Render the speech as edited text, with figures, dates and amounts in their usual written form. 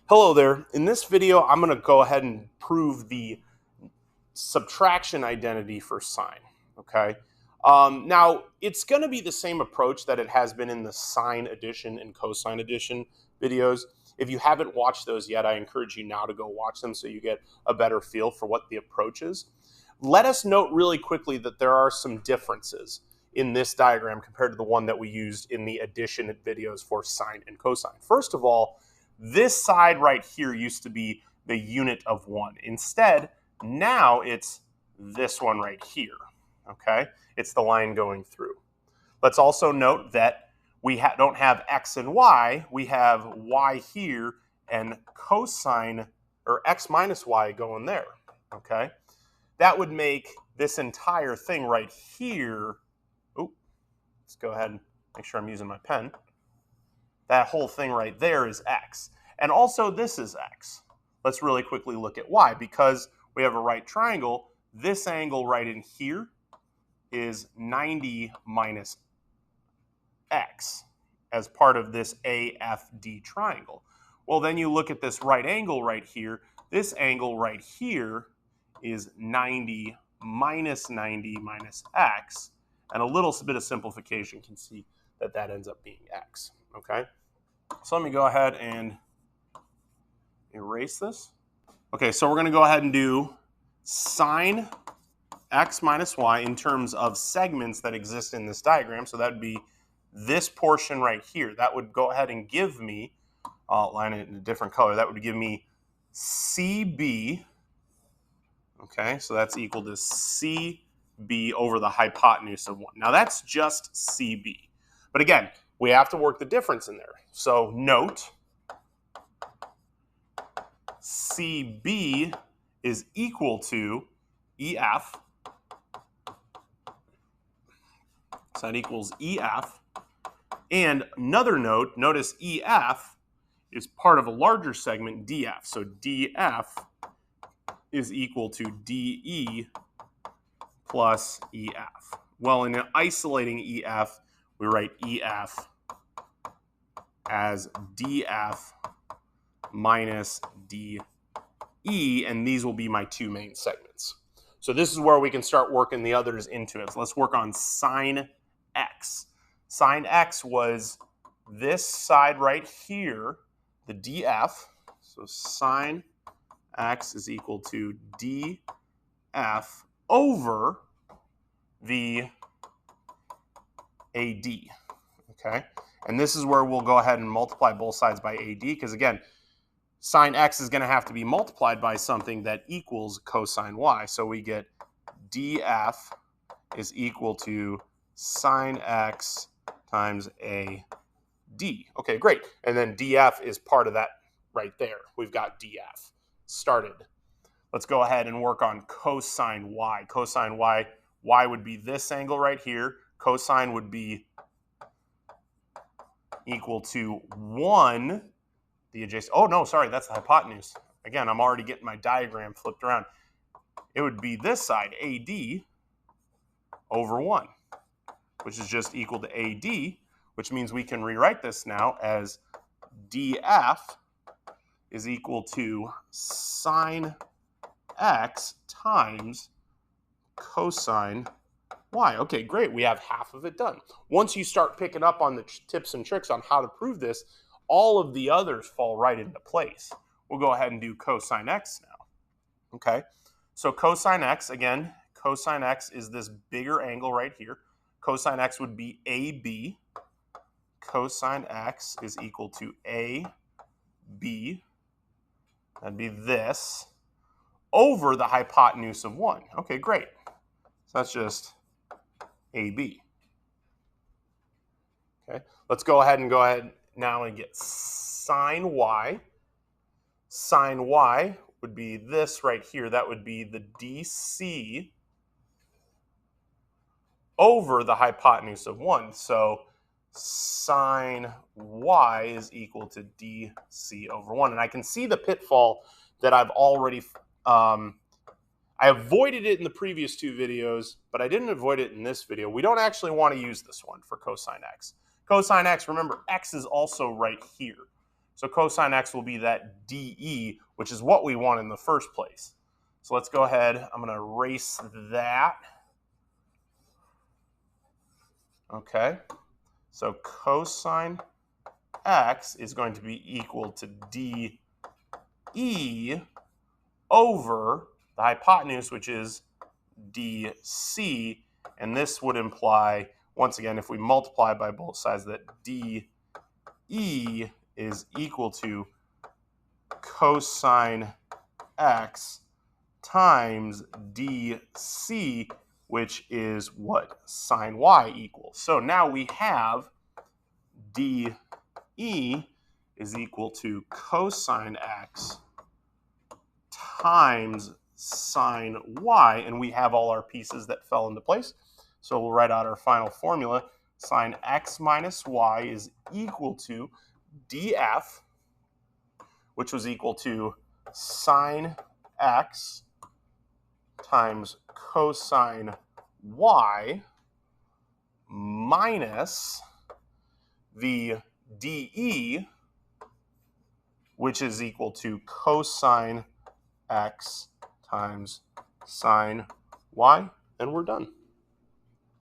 Hello there. In this video, I'm going to go ahead and prove the subtraction identity for sine, okay? Now, it's going to be the same approach that it has been in the sine addition and cosine addition videos. If you haven't watched those yet, I encourage you now to go watch them so you get a better feel for what the approach is. Let us note really quickly that there are some differences in this diagram compared to the one that we used in the addition videos for sine and cosine. First of all, this side right here used to be the unit of 1. Instead, now it's this one right here, okay? It's the line going through. Let's also note that we don't have x and y. We have y here and cosine, or x minus y going there, okay? That would make this entire thing right here, let's go ahead and make sure I'm using my pen. That whole thing right there is x. And also this is x. Let's really quickly look at y. Because we have a right triangle, this angle right in here is 90 minus x as part of this AFD triangle. Well, then you look at this right angle right here. This angle right here is 90 minus x. And a little bit of simplification can see that that ends up being x, okay? So let me go ahead and erase this. Okay, so we're going to go ahead and do sine x minus y in terms of segments that exist in this diagram. So that would be this portion right here. That would go ahead and give me, I'll outline it in a different color, that would give me CB. Okay, so that's equal to CB over the hypotenuse of 1. Now that's just CB. But again, we have to work the difference in there. So note, CB is equal to EF. So that equals EF. And another note, notice EF is part of a larger segment, DF. So DF is equal to DE plus EF. Well, in isolating EF, we write EF as DF minus DE, and these will be my two main segments. So this is where we can start working the others into it. So let's work on sine x. Sine x was this side right here, the DF. So sine x is equal to DF over the AD, okay? And this is where we'll go ahead and multiply both sides by AD, because again, sine x is going to have to be multiplied by something that equals cosine y. So we get DF is equal to sine x times AD. Okay, great. And then DF is part of that right there. We've got DF started. Let's go ahead and work on cosine y. Cosine y, y would be this angle right here. Cosine would be equal to 1, the adjacent, oh no, sorry, that's the hypotenuse. Again, I'm already getting my diagram flipped around. It would be this side, AD, over 1, which is just equal to AD, which means we can rewrite this now as DF is equal to sine x times cosine y. Okay, great. We have half of it done. Once you start picking up on the tips and tricks on how to prove this, all of the others fall right into place. We'll go ahead and do cosine x now. Okay, so cosine x, again, cosine x is this bigger angle right here. Cosine x would be AB. Cosine x is equal to AB. That'd be this over the hypotenuse of 1. Okay, great. So that's just AB. Okay, let's go ahead now and get sine y. Sine y would be this right here. That would be the DC over the hypotenuse of 1. So sine y is equal to DC over 1. And I can see the pitfall that I've already I avoided it in the previous two videos, but I didn't avoid it in this video. We don't actually want to use this one for cosine x. Cosine x, remember, x is also right here. So cosine x will be that dE, which is what we want in the first place. So let's go ahead. I'm going to erase that. Okay. So cosine x is going to be equal to dE over the hypotenuse, which is dC. And this would imply, once again, if we multiply by both sides, that dE is equal to cosine x times dC, which is what sine y equals. So now we have dE is equal to cosine x times sine y, and we have all our pieces that fell into place. So we'll write out our final formula. Sine x minus y is equal to dF, which was equal to sine x times cosine y minus the dE, which is equal to cosine x times sine y, and we're done.